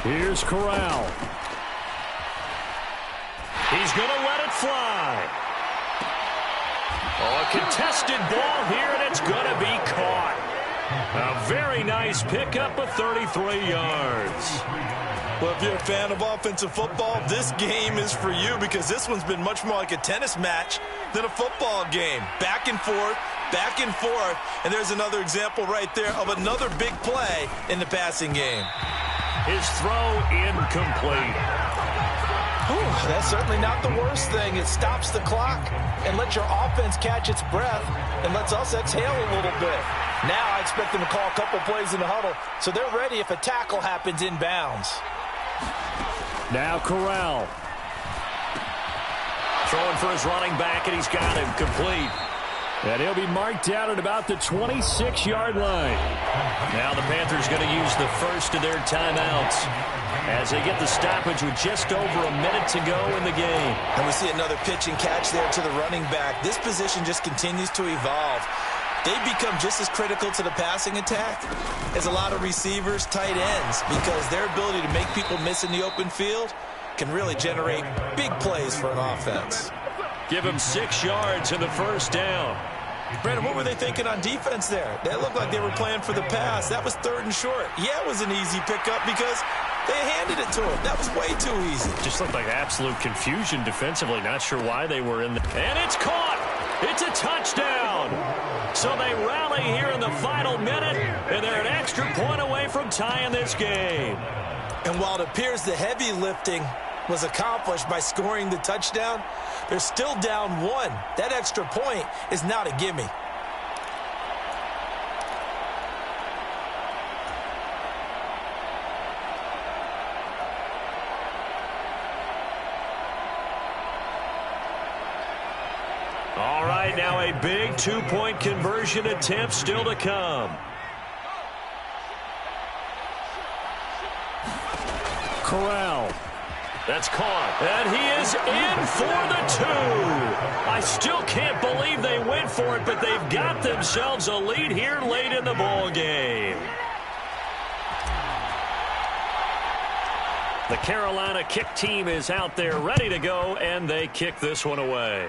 Here's Corral. He's going to let it fly. Oh, a contested ball here, and it's going to be caught. A very nice pickup of 33 yards. Well, if you're a fan of offensive football, this game is for you because this one's been much more like a tennis match than a football game. Back and forth, and there's another example right there of another big play in the passing game. His throw incomplete. Whew, that's certainly not the worst thing. It stops the clock and lets your offense catch its breath and lets us exhale a little bit. Now I expect them to call a couple plays in the huddle so they're ready if a tackle happens inbounds. Now Corral. Throwing for his running back, and he's got him complete. And he'll be marked out at about the 26-yard line. Now the Panthers going to use the first of their timeouts as they get the stoppage with just over a minute to go in the game. And we see another pitch and catch there to the running back. This position just continues to evolve. They become just as critical to the passing attack as a lot of receivers, tight ends, because their ability to make people miss in the open field can really generate big plays for an offense. Give him 6 yards in the first down. Brandon, what were they thinking on defense there? That looked like they were playing for the pass. That was 3rd and short. Yeah, it was an easy pickup because they handed it to him. That was way too easy. Just looked like absolute confusion defensively. Not sure why they were in the... And it's caught! It's a touchdown! So they rally here in the final minute, and they're an extra point away from tying this game. And while it appears the heavy lifting was accomplished by scoring the touchdown, they're still down 1. That extra point is not a gimme. All right, now a big 2-point conversion attempt still to come. Corral. That's caught. And he is in for the 2. I still can't believe they went for it, but they've got themselves a lead here late in the ball game. The Carolina kick team is out there ready to go, and they kick this one away.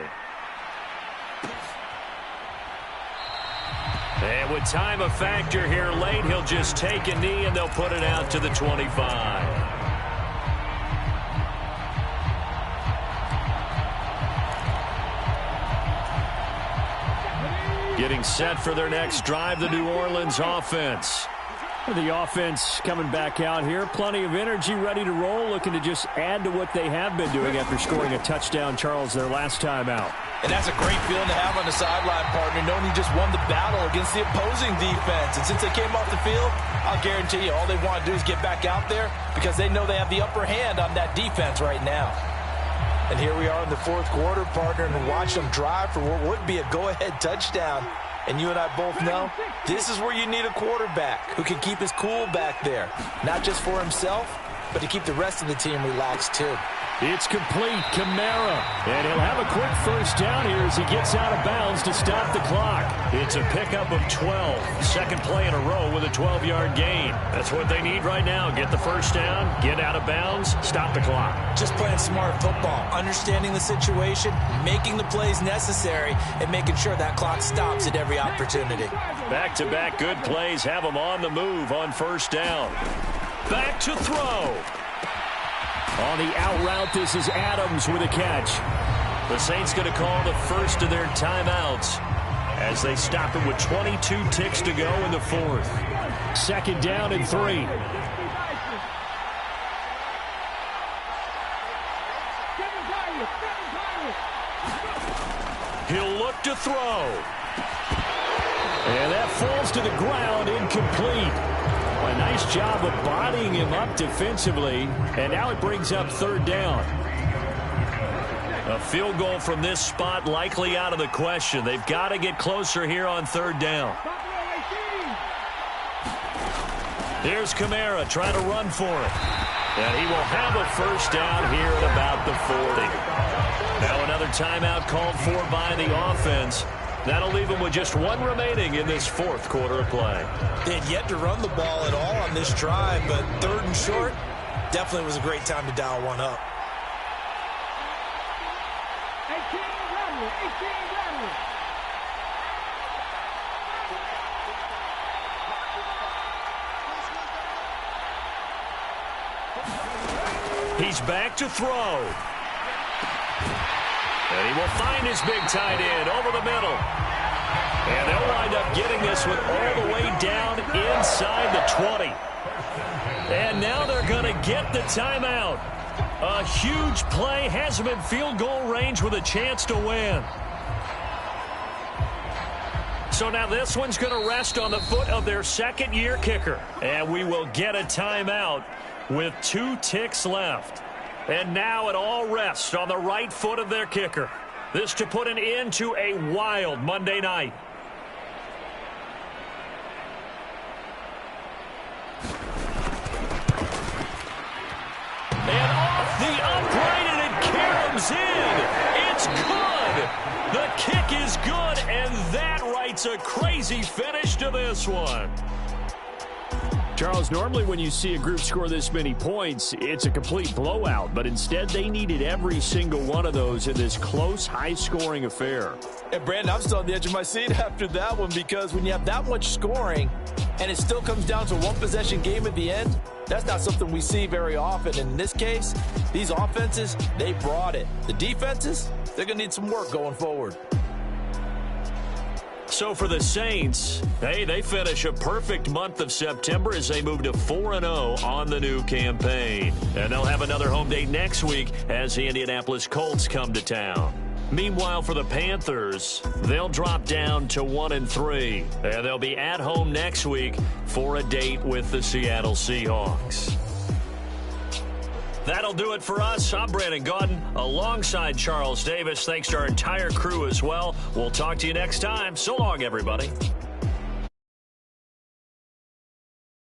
And with time a factor here late, he'll just take a knee, and they'll put it out to the 25. Getting set for their next drive, the New Orleans offense. The offense coming back out here. Plenty of energy, ready to roll, looking to just add to what they have been doing after scoring a touchdown, Charles, their last time out. And that's a great feeling to have on the sideline, partner, knowing you just won the battle against the opposing defense. And since they came off the field, I'll guarantee you all they want to do is get back out there because they know they have the upper hand on that defense right now. And here we are in the 4th quarter, partner, and watch them drive for what would be a go-ahead touchdown. And you and I both know this is where you need a quarterback who can keep his cool back there, not just for himself, but to keep the rest of the team relaxed too. It's complete. Kamara. And he'll have a quick first down here as he gets out of bounds to stop the clock. It's a pickup of 12. Second play in a row with a 12-yard gain. That's what they need right now. Get the first down, get out of bounds, stop the clock. Just playing smart football, understanding the situation, making the plays necessary, and making sure that clock stops at every opportunity. Back-to-back good plays have them on the move on first down. Back to throw. On the out route, this is Adams with a catch. The Saints going to call the first of their timeouts as they stop it with 22 ticks to go in the 4th. 2nd down and 3. He'll look to throw. And that falls to the ground, incomplete. A nice job of bodying him up defensively, and now it brings up 3rd down. A field goal from this spot likely out of the question. They've got to get closer here on 3rd down. Here's Kamara trying to run for it. And he will have a first down here at about the 40. Now another timeout called for by the offense. That'll leave them with just 1 remaining in this 4th quarter of play. They had yet to run the ball at all on this drive, but 3rd and short definitely was a great time to dial one up. He's back to throw. And he will find his big tight end over the middle. And they'll wind up getting this one all the way down inside the 20. And now they're going to get the timeout. A huge play has them in field goal range with a chance to win. So now this one's going to rest on the foot of their 2nd-year kicker. And we will get a timeout with 2 ticks left. And now it all rests on the right foot of their kicker. This to put an end to a wild Monday night. And off the upright, and it caroms in. It's good. The kick is good, and that writes a crazy finish to this one. Charles, normally when you see a group score this many points, it's a complete blowout. But instead, they needed every single one of those in this close, high-scoring affair. And, Brandon, I'm still on the edge of my seat after that one, because when you have that much scoring and it still comes down to a one-possession game at the end, that's not something we see very often. And in this case, these offenses, they brought it. The defenses, they're going to need some work going forward. So for the Saints, hey, they finish a perfect month of September as they move to 4-0 on the new campaign. And they'll have another home date next week as the Indianapolis Colts come to town. Meanwhile, for the Panthers, they'll drop down to 1-3. And they'll be at home next week for a date with the Seattle Seahawks. That'll do it for us. I'm Brandon Gaudin alongside Charles Davis. Thanks to our entire crew as well. We'll talk to you next time. So long, everybody.